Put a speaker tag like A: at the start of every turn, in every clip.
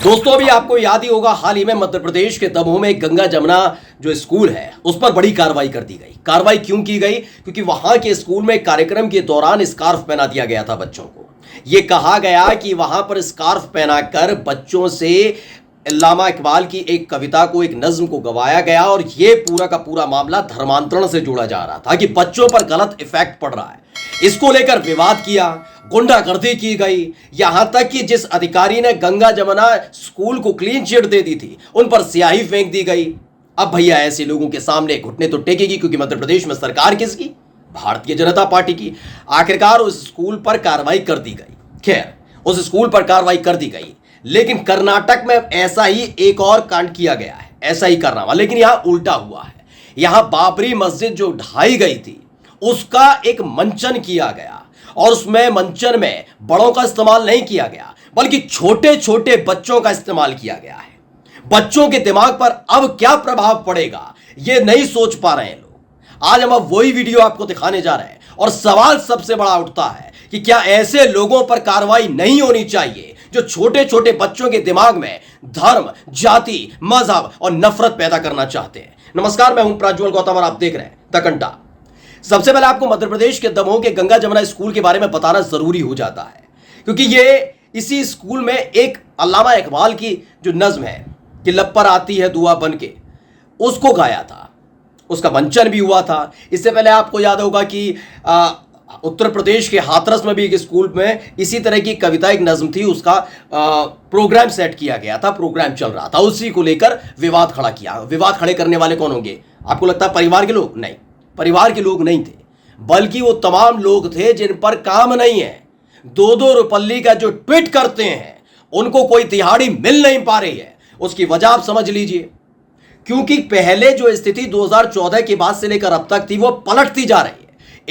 A: दोस्तों अभी आपको याद ही होगा, हाल ही में मध्य प्रदेश के दमोह में गंगा जमुना जो स्कूल है उस पर बड़ी कार्रवाई कर दी गई। कार्रवाई क्यों की गई? क्योंकि वहां के स्कूल में कार्यक्रम के दौरान स्कार्फ पहना दिया गया था बच्चों को। यह कहा गया कि वहां पर स्कार्फ पहनाकर बच्चों से अल्लामा इकबाल की एक कविता को, एक नज्म को गवाया गया और यह पूरा का पूरा मामला धर्मांतरण से जोड़ा जा रहा था कि बच्चों पर गलत इफेक्ट पड़ रहा है। इसको लेकर विवाद किया, गुंडागर्दी की गई, यहां तक कि जिस अधिकारी ने गंगा जमुना स्कूल को क्लीन चिट दे दी थी उन पर स्याही फेंक दी गई। अब भैया ऐसे लोगों के सामने घुटने तो टेकेगी, क्योंकि मध्य प्रदेश में सरकार किसकी? भारतीय जनता पार्टी की। आखिरकार उस स्कूल पर कार्रवाई कर दी गई। खैर, उस स्कूल पर कार्रवाई कर दी गई, लेकिन कर्नाटक में ऐसा ही एक और कांड किया गया है, ऐसा ही करना हुआ, लेकिन यहां उल्टा हुआ है। यहां बाबरी मस्जिद जो ढाई गई थी उसका एक मंचन किया गया और उसमें मंचन में बड़ों का इस्तेमाल नहीं किया गया, बल्कि छोटे छोटे बच्चों का इस्तेमाल किया गया है। बच्चों के दिमाग पर अब क्या प्रभाव पड़ेगा यह नहीं सोच पा रहे हैं लोग। आज हम अब वही वीडियो आपको दिखाने जा रहे हैं और सवाल सबसे बड़ा उठता है कि क्या ऐसे लोगों पर कार्रवाई नहीं होनी चाहिए जो छोटे छोटे बच्चों के दिमाग में धर्म, जाति, मजहब और नफरत पैदा करना चाहते हैं। नमस्कार, मैं हूं प्रज्वल गौतम और आप देख रहे हैं द कंटा। सबसे पहले आपको मध्य प्रदेश के दमोह के गंगा जमुना स्कूल के बारे में बताना जरूरी हो जाता है, क्योंकि ये इसी स्कूल में एक अल्लामा इकबाल की जो नज्म है कि लब पर आती है दुआ बन के, उसको गाया था, उसका मंचन भी हुआ था। इससे पहले आपको याद होगा कि उत्तर प्रदेश के हाथरस में भी एक स्कूल में इसी तरह की कविता, एक नज्म थी, उसका प्रोग्राम सेट किया गया था, प्रोग्राम चल रहा था, उसी को लेकर विवाद खड़ा किया। विवाद खड़े करने वाले कौन होंगे? आपको लगता है परिवार के लोग? नहीं, परिवार के लोग नहीं थे, बल्कि वो तमाम लोग थे जिन पर काम नहीं है। 2-2 रुपल्ली का जो ट्वीट करते हैं उनको कोई दिहाड़ी मिल नहीं पा रही है। उसकी वजह आप समझ लीजिए, क्योंकि पहले जो स्थिति 2014 के बाद से लेकर अब तक थी वो पलटती जा रही है।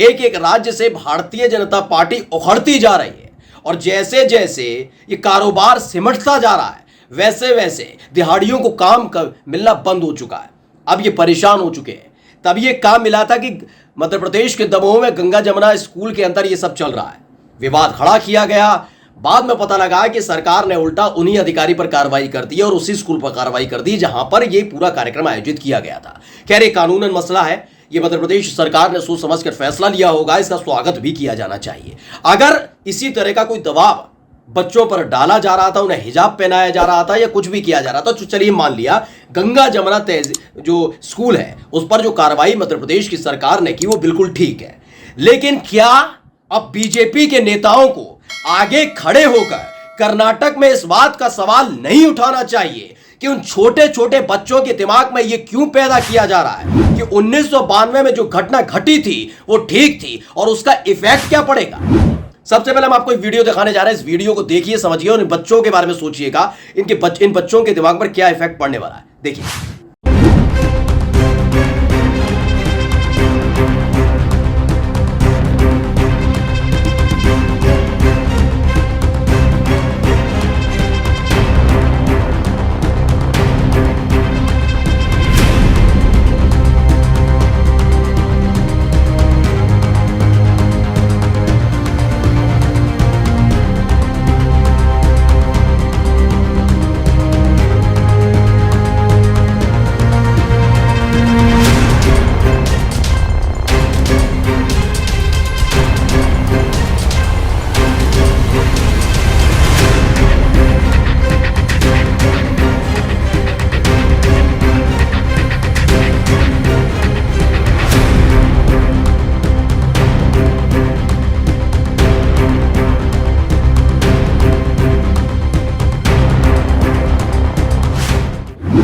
A: एक एक राज्य से भारतीय जनता पार्टी उखड़ती जा रही है और जैसे जैसे ये कारोबार सिमटता जा रहा है वैसे वैसे दिहाड़ियों को काम मिलना बंद हो चुका है। अब ये परेशान हो चुके हैं। तब ये काम मिला था कि मध्य प्रदेश के दमोह में गंगा जमुना स्कूल के अंदर ये सब चल रहा है। विवाद खड़ा किया गया, बाद में पता लगा कि सरकार ने उल्टा उन्हीं अधिकारी पर कार्रवाई कर दी और उसी स्कूल पर कार्रवाई कर दी जहां पर यह पूरा कार्यक्रम आयोजित किया गया था। खैर, ये कानूनन मसला है, ये मध्य प्रदेश सरकार ने सोच समझ कर फैसला लिया होगा, इसका स्वागत भी किया जाना चाहिए। अगर इसी तरह का कोई दबाव बच्चों पर डाला जा रहा था, उन्हें हिजाब पहनाया जा रहा था या कुछ भी किया जा रहा था, तो चलिए मान लिया गंगा जमुना जो स्कूल है उस पर जो कार्रवाई मध्य प्रदेश की सरकार ने की वो बिल्कुल ठीक है। लेकिन क्या अब बीजेपी के नेताओं को आगे खड़े होकर कर्नाटक में इस बात का सवाल नहीं उठाना चाहिए कि उन छोटे छोटे बच्चों के दिमाग में यह क्यों पैदा किया जा रहा है कि 1992 में जो घटना घटी थी वो ठीक थी और उसका इफेक्ट क्या पड़ेगा? सबसे पहले हम आपको एक वीडियो दिखाने जा रहे हैं। इस वीडियो को देखिए, समझिए और इन बच्चों के बारे में सोचिएगा, इन बच्चों के दिमाग पर क्या इफेक्ट पड़ने वाला है। देखिए।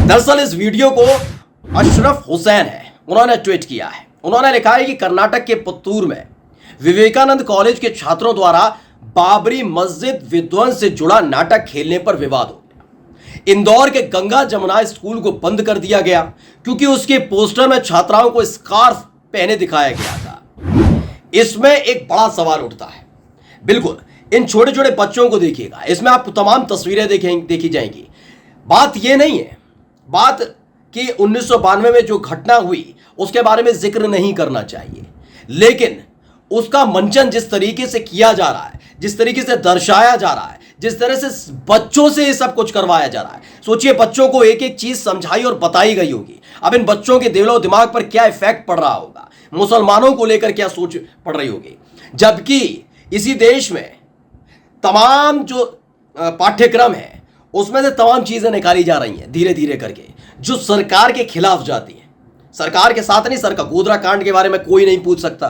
A: दरअसल इस वीडियो को अशरफ हुसैन है, उन्होंने ट्वीट किया है। उन्होंने लिखा है कि कर्नाटक के पुत्तूर में विवेकानंद कॉलेज के छात्रों द्वारा बाबरी मस्जिद विध्वंस से जुड़ा नाटक खेलने पर विवाद हो गया। इंदौर के गंगा जमुना स्कूल को बंद कर दिया गया क्योंकि उसके पोस्टर में छात्राओं को स्कार्फ पहने दिखाया गया था। इसमें एक बड़ा सवाल उठता है। बिल्कुल, इन छोटे छोटे बच्चों को देखिएगा, इसमें आपको तमाम तस्वीरें देखी जाएंगी। बात यह नहीं है, बात कि 1992 में जो घटना हुई उसके बारे में जिक्र नहीं करना चाहिए, लेकिन उसका मंचन जिस तरीके से किया जा रहा है, जिस तरीके से दर्शाया जा रहा है, जिस तरह से बच्चों से ये सब कुछ करवाया जा रहा है, सोचिए बच्चों को एक एक चीज समझाई और बताई गई होगी। अब इन बच्चों के दिलो दिमाग पर क्या इफेक्ट पड़ रहा होगा, मुसलमानों को लेकर क्या सोच पड़ रही होगी। जबकि इसी देश में तमाम जो पाठ्यक्रम है उसमें से तमाम चीजें निकाली जा रही हैं धीरे धीरे करके, जो सरकार के खिलाफ जाती हैं। सरकार के साथ नहीं, सर का गोधरा कांड के बारे में कोई नहीं पूछ सकता,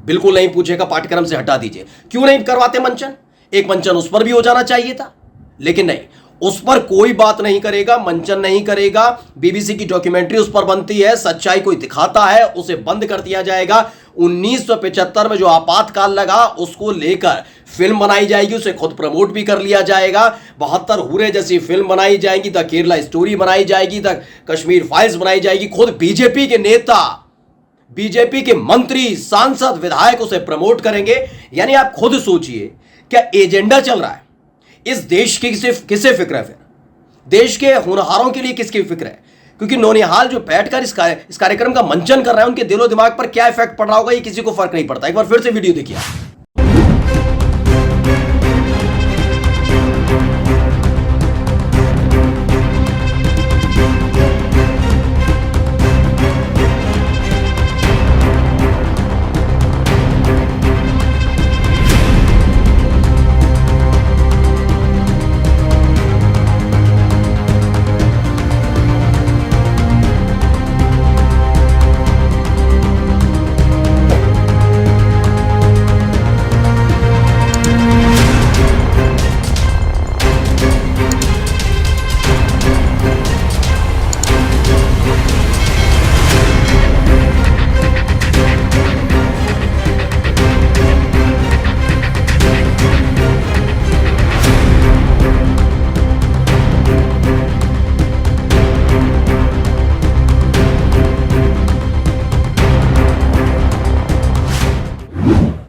A: बिल्कुल नहीं पूछेगा, पाठ्यक्रम से हटा दीजिए। क्यों नहीं करवाते मंचन? एक मंचन उस पर भी हो जाना चाहिए था, लेकिन नहीं, उस पर कोई बात नहीं करेगा, मंचन नहीं करेगा। बीबीसी की डॉक्यूमेंट्री उस पर बनती है, सच्चाई कोई दिखाता है उसे बंद कर दिया जाएगा। 1975 में जो आपातकाल लगा उसको लेकर फिल्म बनाई जाएगी, उसे खुद प्रमोट भी कर लिया जाएगा। 72 हूरे जैसी फिल्म बनाई जाएगी, द केरला स्टोरी बनाई जाएगी, द कश्मीर फाइल्स बनाई जाएगी। खुद बीजेपी के नेता, बीजेपी के मंत्री, सांसद, विधायक उसे प्रमोट करेंगे। यानी आप खुद सोचिए क्या एजेंडा चल रहा है। इस देश की किसे फिक्र है? फिर देश के होनहारों के लिए किसकी फिक्र है? क्योंकि नौनिहाल जो बैठकर इस कार्यक्रम का मंचन कर रहा है, उनके दिलो दिमाग पर क्या इफेक्ट पड़ रहा होगा ये किसी को फर्क नहीं पड़ता। एक बार फिर से वीडियो देखिए।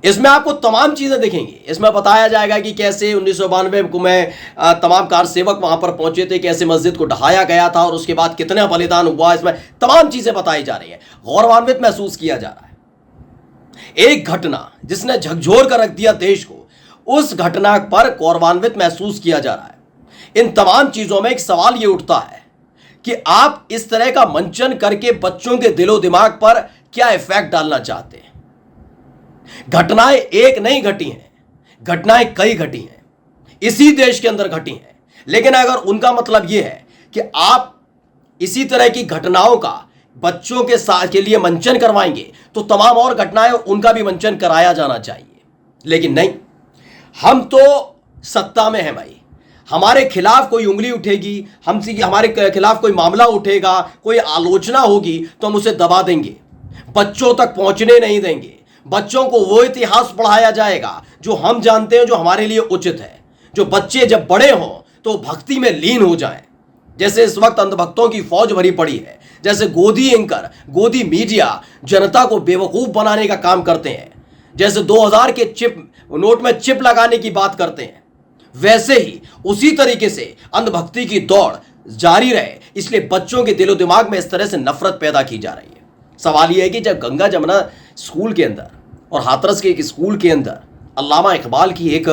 A: इसमें आपको तमाम चीजें दिखेंगी। इसमें बताया जाएगा कि कैसे 1992 में तमाम कार सेवक वहां पर पहुंचे थे, कैसे मस्जिद को ढहाया गया था और उसके बाद कितना बलिदान हुआ। इसमें तमाम चीजें बताई जा रही है, गौरवान्वित महसूस किया जा रहा है। एक घटना जिसने झकझोर कर रख दिया देश को, उस घटना पर गौरवान्वित महसूस किया जा रहा है। इन तमाम चीजों में एक सवाल यह उठता है कि आप इस तरह का मंचन करके बच्चों के दिलो दिमाग पर क्या इफेक्ट डालना चाहते हैं। घटनाएं एक नहीं घटी हैं, घटनाएं कई घटी हैं, इसी देश के अंदर घटी हैं। लेकिन अगर उनका मतलब यह है कि आप इसी तरह की घटनाओं का बच्चों के साथ के लिए मंचन करवाएंगे, तो तमाम और घटनाएं उनका भी मंचन कराया जाना चाहिए। लेकिन नहीं, हम तो सत्ता में हैं भाई, हमारे खिलाफ कोई उंगली उठेगी, हमारे खिलाफ कोई मामला उठेगा, कोई आलोचना होगी तो हम उसे दबा देंगे, बच्चों तक पहुंचने नहीं देंगे। बच्चों को वो इतिहास पढ़ाया जाएगा जो हम जानते हैं, जो हमारे लिए उचित है। जो बच्चे जब बड़े हों तो भक्ति में लीन हो जाएं। जैसे इस वक्त अंधभक्तों की फौज भरी पड़ी है, जैसे गोदी एंकर, गोदी मीडिया जनता को बेवकूफ बनाने का काम करते हैं, जैसे 2000 के नोट में चिप लगाने की बात करते हैं, वैसे ही उसी तरीके से अंधभक्ति की दौड़ जारी रहे। इसलिए बच्चों के दिलो दिमाग में इस तरह से नफरत पैदा की जा रही है। सवाल यह है कि जब गंगा जमुना स्कूल के अंदर और हाथरस के एक स्कूल के अंदर अल्लामा इकबाल की एक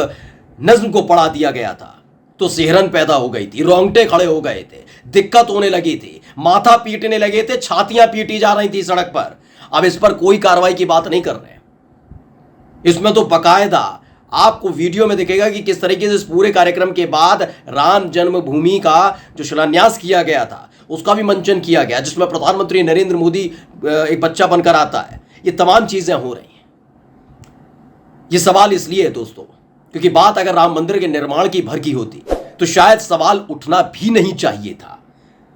A: नज्म को पढ़ा दिया गया था, तो सिहरन पैदा हो गई थी, रोंगटे खड़े हो गए थे, दिक्कत होने लगी थी, माथा पीटने लगे थे, छातियां पीटी जा रही थी सड़क पर। अब इस पर कोई कार्रवाई की बात नहीं कर रहे। इसमें तो बकायदा आपको वीडियो में दिखेगा कि किस तरीके से इस पूरे कार्यक्रम के बाद राम जन्मभूमि का जो शिलान्यास किया गया था उसका भी मंचन किया गया, जिसमें प्रधानमंत्री नरेंद्र मोदी एक बच्चा बनकर आता है। ये तमाम चीजें हो रही हैं। ये सवाल इसलिए है दोस्तों क्योंकि बात अगर राम मंदिर के निर्माण की भर की होती तो शायद सवाल उठना भी नहीं चाहिए था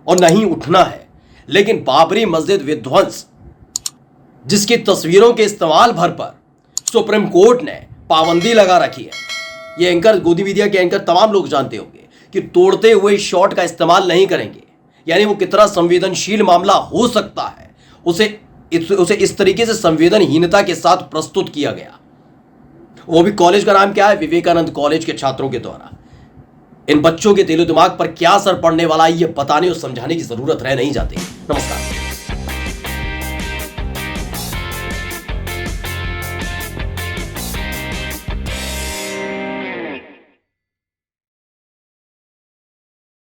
A: और नहीं उठना है। लेकिन बाबरी मस्जिद विध्वंस, जिसकी तस्वीरों के इस्तेमाल भर पर सुप्रीम कोर्ट ने पाबंदी लगा रखी है, ये एंकर, गोदी मीडिया के एंकर तमाम लोग जानते होंगे कि तोड़ते हुए शॉट का इस्तेमाल नहीं करेंगे। यानी वो कितना संवेदनशील मामला हो सकता है, उसे इस तरीके से संवेदनहीनता के साथ प्रस्तुत किया गया। वो भी कॉलेज का नाम क्या है, विवेकानंद कॉलेज के छात्रों के द्वारा। इन बच्चों के दिलो दिमाग पर क्या असर पड़ने वाला है ये बताने और समझाने की जरूरत रह नहीं जाती। नमस्कार।